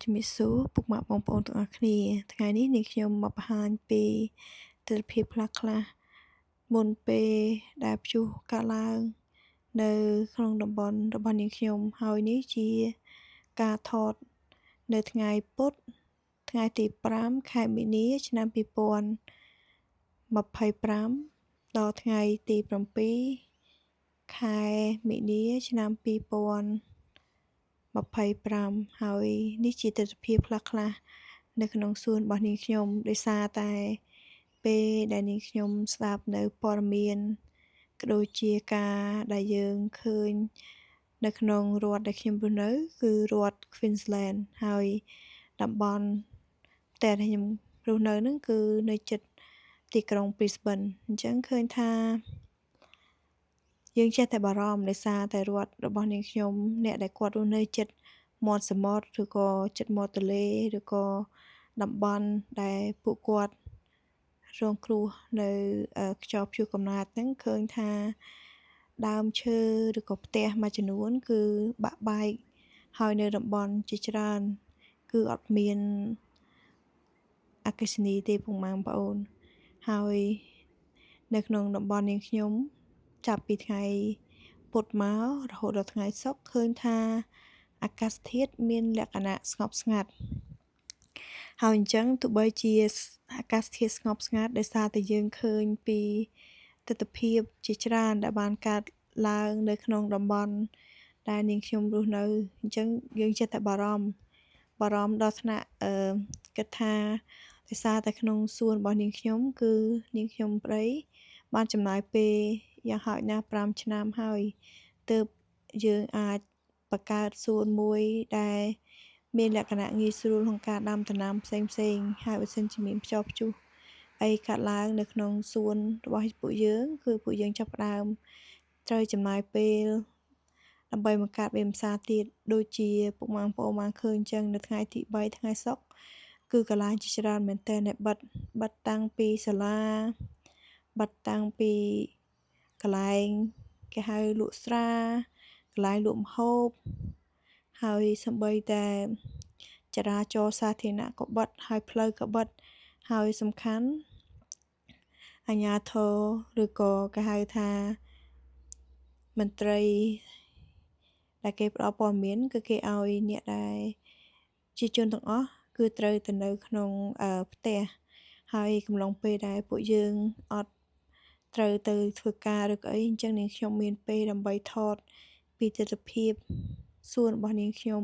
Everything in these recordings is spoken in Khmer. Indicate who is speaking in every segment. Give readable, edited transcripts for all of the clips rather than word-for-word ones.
Speaker 1: ជំរាបសួរពុកម៉ែបងប្អូនទាំងអស់គ្នាថ្ងៃនេះនាងខ្ញុំមកបង្ហាញពីទិដ្ឋភាពខ្លះៗមុនពេលដែលព្យុះកើតឡើងនៅក្នុងតំបន់របស់នាងខ្ញុំហើយនេះជាការថតនៅថ្ងៃពុធថ្ងៃទី5ខែមីនាឆ្នាំ2025ដល់ថ្ងៃទី7ខែមីនាឆ្នាំ2025ហើយនេះជាទិដ្ឋភាពខ្លះៗនៅក្នុងសួនរបស់នាងខ្ញុំដោយសារតែពេលដែលនាងខ្ញុំស្ដាប់នៅព័ត៌មានក៏ដូចជាការដែលយើងឃើញនៅក្នុងរដ្ឋដែលខ្ញុំរស់នៅគឺរដ្ឋ Queensland ហើយតំបន់ផ្ទះដែលខ្ញុំរស់នៅហ្នឹងគឺនៅជិតទីក្រុង Brisbane អញ្ចឹងឃើញថាយើងចេះតែបារម្ភដោយសារតែរដ្ឋរបស់នាងខ្ញុំអ្នកដែលគាត់រស់នៅជិតមាត់សមុទ្រឬក៏ជិតមាត់ទន្លេឬក៏តំបន់ដែលពួកគាត់រងគ្រោះនៅខ្យល់ព្យុះកំណើតហ្នឹងឃើញថាដើមឈើឬក៏ផ្ទះមួយចំនួនគឺបាក់បែកហើយនៅតំបន់ជាច្រើនគឺអត់មានអគ្គិសនីទេពុកម៉ែបងប្អូនហើយនៅក្នុងតំបន់នាងខ្ញុំចាប់ពីថ្ងៃពុធមករហូតដល់ថ្ងៃសុក្រឃើញថាអាកាសធាតុមានលក្ខណៈស្ងប់ស្ងាត់ហើយអញ្ចឹងទោះបីជាអាកាសធាតុស្ងប់ស្ងាត់ដោយសារតែយើងឃើញពីទិដ្ឋភាពជាច្រើនដែលបានកើតឡើងនៅក្នុងតំបន់ដែលនាងខ្ញុំរស់នៅអញ្ចឹងយើងចេះតែបារម្ភដល់ថ្នាក់គិតថាដោយសារតែក្នុងសួនរបស់នាងខ្ញុំគឺនាងខ្ញុំប្តីបានចំណាយពេលយ៉ាងហោចណាស់5ឆ្នាំហើយទើបយើងអាចបង្កើតសួនមួយដែលមានលក្ខណៈងាយស្រួលក្នុងការដាំដំណាំផ្សេងហើយបើសិនជាមានខ្យល់ព្យុះអីកើតឡើងនៅក្នុងសួនរបស់ពួកយើងគឺពួកយើងចាប់ផ្ដើមត្រូវចំណាយពេលដើម្បីបង្កើតវាម្សាទៀតដូចជាពុកម៉ែបងប្អូនបានឃើញអញ្ចឹងនៅថ្ងៃទី3ថ្ងៃសុក្រគឺកន្លែងជាច្រើនមែនតើបិទតាំងពីសាលាបិទតាំងពីកន្លែងគេហៅលក់ស្រាកន្លែងលក់ម្ហូបហើយសូម្បីតែចរាចរណ៍សាធារណៈក៏បិទហើយផ្លូវក៏បិទហើយសំខាន់អាជ្ញាធរឬក៏គេហៅថាមន្ត្រីដែលគេផ្ដល់ព័ត៌មានគឺគេឲ្យអ្នកដែលជាជនទាំងអស់គឺត្រូវទៅនៅក្នុងផ្ទះហើយកំឡុងពេលដែលពួកយើងអត់ត្រូវទៅធ្វើការឬក៏អីអញ្ចឹងនាងខ្ញុំមានពេលដើម្បីថតពីទិដ្ឋភាពសួនរបស់នាងខ្ញុំ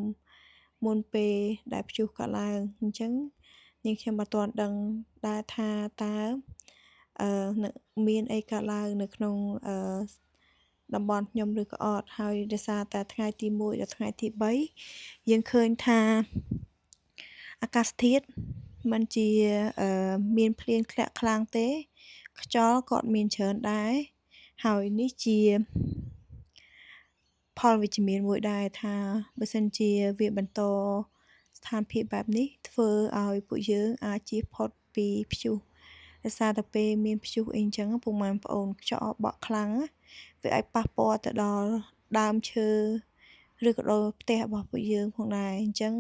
Speaker 1: មុនពេលដែលព្យុះកើតឡើងអញ្ចឹងនាងខ្ញុំមិនទាន់ដឹងដែរថាតើមានអីកើតឡើងនៅក្នុងតំបន់ខ្ញុំឬក៏អត់ហើយដោយសារតែថ្ងៃទី1ដល់ថ្ងៃទី3យើងឃើញថាអាកាសធាតុมันជាមានភ្លៀងធ្លាក់ខ្លាំងទេខ្យល់ក៏មានច្រើនដែរហើយនេះជាផលវិជ្ជមានមួយដែរថាបើសិនជាវាបន្តស្ថានភាពបែបនេះធ្វើឲ្យពួកយើងអាចជៀសផុតពីព្យុះដោយសារតែពេលមានព្យុះអីអញ្ចឹងពុកម៉ែបងប្អូនខ្យល់បក់ខ្លាំងវាអាចប៉ះពាល់ទៅដល់ដើមឈើឬក៏ដល់ផ្ទះរបស់ពួកយើងផងដែរអញ្ចឹង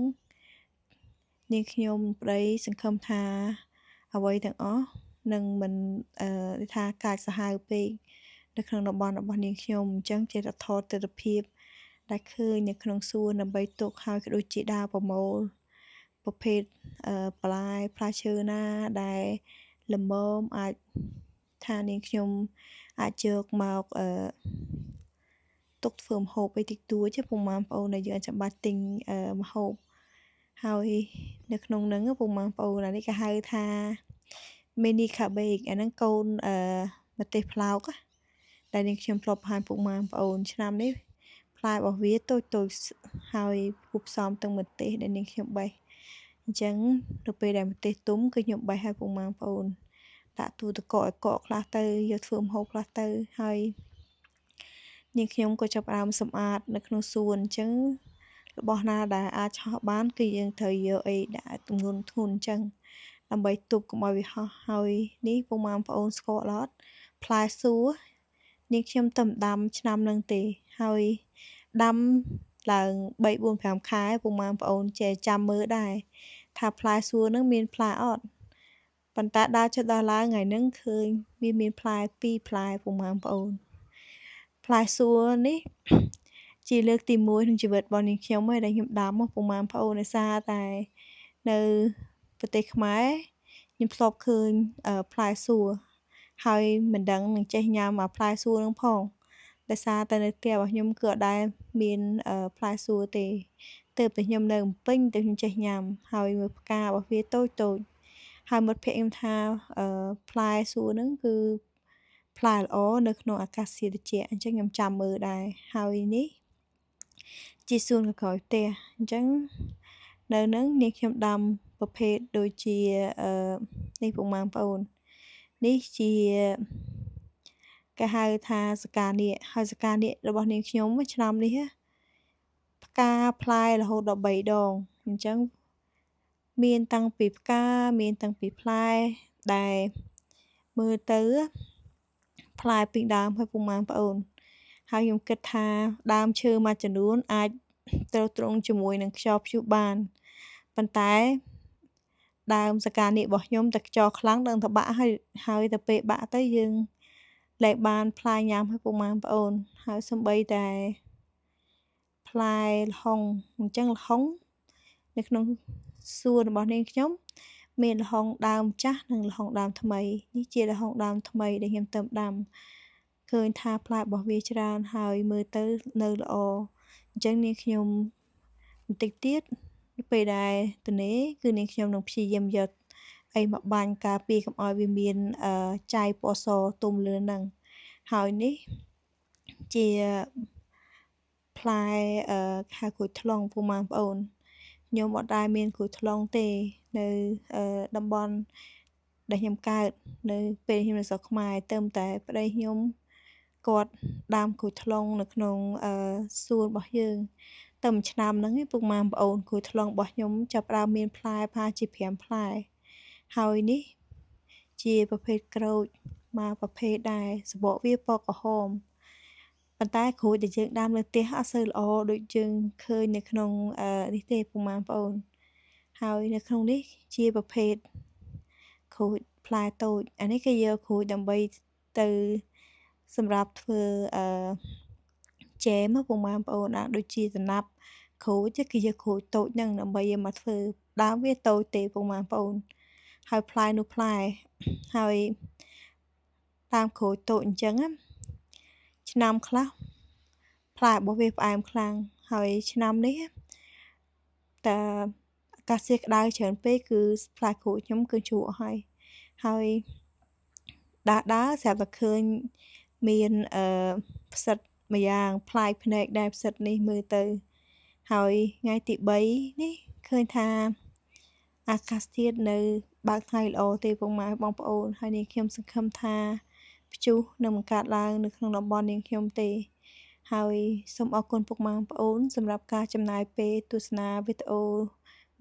Speaker 1: នាងខ្ញុំប្តីសង្ឃឹមថាអ្វីទាំងអស់នឹងមិនថាកាចសាហាវពេកនៅក្នុងតំបន់របស់នាងខ្ញុំអញ្ចឹងជាថតទិដ្ឋភាពដែលឃើញនៅក្នុងសួនដើម្បីទុកហើយក៏ដូចជាដើរប្រមូលប្រភេទបន្លែផ្លែឈើណាដែលល្មមអាចថានាងខ្ញុំអាចយកមកទុកធ្វើម្ហូបអីតិចតួចពុកម៉ែបងប្អូនដែលយើងចាំបាច់ទិញម្ហូបហើយនៅក្នុងហ្នឹងពុកម៉ែបងប្អូនអានេះគេហៅថា mini cabbage អាហ្នឹងកូនម្ទេសផ្លោកដែលនាងខ្ញុំធ្លាប់បង្ហាញពុកម៉ែបងប្អូនឆ្នាំនេះផ្លែរបស់វាតូចហើយគូផ្សំទាំងម្ទេសដែលនាងខ្ញុំបេះអញ្ចឹងទៅពេលដែលម្ទេសទុំគឺខ្ញុំបេះឲ្យពុកម៉ែបងប្អូនដាក់ទូទឹកកកឲ្យកកខ្លះទៅយកធ្វើម្ហូបខ្លះទៅហើយនាងខ្ញុំក៏ចាប់ផ្ដើមសម្អាតនៅក្នុងសួនអញ្ចឹងរបស់ណាដែលអាចឆោះបានគឺយើងត្រូវយកអីដាក់ទម្ងន់ធ្ងន់អញ្ចឹងដើម្បីទប់កុំឲ្យវាហោះហើយនេះពុកម៉ែបងប្អូនស្គាល់អត់ផ្លែសួរនាងខ្ញុំទៅដាំឆ្នាំនឹងទេហើយដាំ ឡើង3 4 5ខែពុកម៉ែបងប្អូនចេះចាំមើលដែរថាផ្លែសួរហ្នឹងមានផ្លែអត់ប៉ុន្តែដើរចុះដើរឡើងថ្ងៃហ្នឹងឃើញវាមានផ្លែ2ផ្លែពុកម៉ែបងប្អូនផ្លែសួរនេះ ជាលើកទី1ក្នុងជីវិតរបស់នាងខ្ញុំហើយដែលខ្ញុំដាំពុកម៉ែបងប្អូនដោយសារតែនៅប្រទេសខ្មែរខ្ញុំធ្លាប់ឃើញផ្លែសួរហើយមិនដឹងនឹងចេះញ៉ាំផ្លែសួរហ្នឹងផងដោយសារតែនៅផ្ទះរបស់ខ្ញុំគឺអត់ដែលមានផ្លែសួរទេទើបតែខ្ញុំនៅភ្នំពេញទើបខ្ញុំចេះញ៉ាំហើយមើលផ្ការបស់វាតូចៗហើយមិត្តភក្តិខ្ញុំថាផ្លែសួរហ្នឹងគឺផ្លែល្អនៅក្នុងអាកាសធាតុត្រជាក់អញ្ចឹងខ្ញុំចាំមើលដែរហើយនេះជាសួនក្រោយផ្ទះអញ្ចឹងនៅហ្នឹងនាងខ្ញុំដាំប្រភេទដូចជានេះពុកម៉ែបងប្អូននេះជាគេហៅថាសកានាគហើយសកានាគរបស់នាងខ្ញុំឆ្នាំនេះផ្កាផ្លែរហូតដល់3ដងអញ្ចឹងមានតាំងពីផ្កាមានតាំងពីផ្លែដែលមើលទៅផ្លែពេញដើមហើយពុកម៉ែបងប្អូនហើយខ្ញុំគិតថាដើមឈើមួយចំនួនអាចទ្រទ្រង់ជាមួយនឹងខ្យល់ព្យុះបានប៉ុន្តែដើមសកានាគរបស់ខ្ញុំតែខ្យល់ខ្លាំងដឹងថាបាក់ហើយទៅពេលបាក់ទៅយើងលែងបានផ្លែញ៉ាំហើយពុកម៉ែបងប្អូនហើយសូម្បីតែផ្លែល្ហុងអញ្ចឹងល្ហុងនៅក្នុងសួនរបស់នាងខ្ញុំមានល្ហុងដើមចាស់និងល្ហុងដើមថ្មីនេះជាល្ហុងដើមថ្មីដែលខ្ញុំទៅដាំឃើញថាផ្លែរបស់វាច្រើនហើយមើលទៅនៅល្អអញ្ចឹងនាងខ្ញុំបន្តិចទៀតពេលដែលទនេគឺនាងខ្ញុំនឹងព្យាយាមយកអីមកបាញ់ការពារកុំឲ្យវាមានចៃពណ៌សទុំលើហ្នឹងហើយនេះជាផ្លែហៅក្រូចថ្លុងពុកម៉ែបងប្អូនខ្ញុំអត់ដែលមានក្រូចថ្លុងទេនៅតំបន់ដែលខ្ញុំកើតនៅពេលខ្ញុំនៅស្រុកខ្មែរទៅតែប្តីខ្ញុំគាត់ដាំក្រូចថ្លុងនៅក្នុងសួនរបស់យើងតែមួយឆ្នាំហ្នឹងឯងពុកម៉ែបងប្អូនក្រូចថ្លុងរបស់ខ្ញុំចាប់ផ្ដើមមានផ្លែប្រហែលជា5ផ្លែហើយនេះជាប្រភេទក្រូចមួយប្រភេទដែរសំបកវាពណ៌ក្រហមប៉ុន្តែក្រូចដែលយើងដាំនៅផ្ទះអត់សូវល្អដូចយើងឃើញនៅក្នុងនេះទេពុកម៉ែបងប្អូនហើយនៅក្នុងនេះជាប្រភេទក្រូចផ្លែតូចអានេះគេយកក្រូចដើម្បីទៅសម្រាប់ធ្វើចែមពុកម៉ែបងប្អូនដូចជាដំណាប់ក្រូចគេយកក្រូចតូចហ្នឹងដើម្បីយកមកធ្វើដើមវាតូចទេពុកម៉ែបងប្អូនហើយផ្លែនោះផ្លែហើយតាមក្រូចតូចអញ្ចឹងឆ្នាំខ្លះផ្លែរបស់វាផ្អែមខ្លាំងហើយឆ្នាំនេះតែអាកាសធាតុក្តៅច្រើនពេកគឺផ្លែក្រូចខ្ញុំគឺជ្រក់ហើយដើរស្រាប់តែឃើញមានផ្សិតម្យ៉ាងប្លែកភ្នែកដែរផ្សិតនេះមើលទៅហើយថ្ងៃទី3នេះឃើញថាអាកាសធាតុនៅបើកថ្ងៃល្អទេពុកម៉ែបងប្អូនហើយនាងខ្ញុំសង្ឃឹមថាព្យុះនឹងមិនកើតឡើងនៅក្នុងតំបន់នាងខ្ញុំទេហើយសូមអរគុណពុកម៉ែបងប្អូនសម្រាប់ការចំណាយពេលទស្សនាវីដេអូ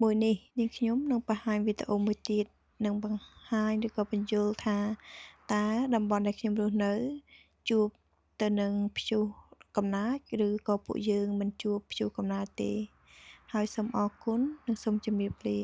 Speaker 1: មួយនេះនាងខ្ញុំនឹងបង្ហាញវីដេអូមួយទៀតនឹងបង្ហាញឬក៏បញ្យល់ថាតើតំបន់ដែលខ្ញុំរស់នៅជួបទៅនឹងព្យុះកំណាចឬក៏ពួកយើងមិនជួបព្យុះកំណាចទេហើយសូមអរគុណនិងសូមជម្រាបលា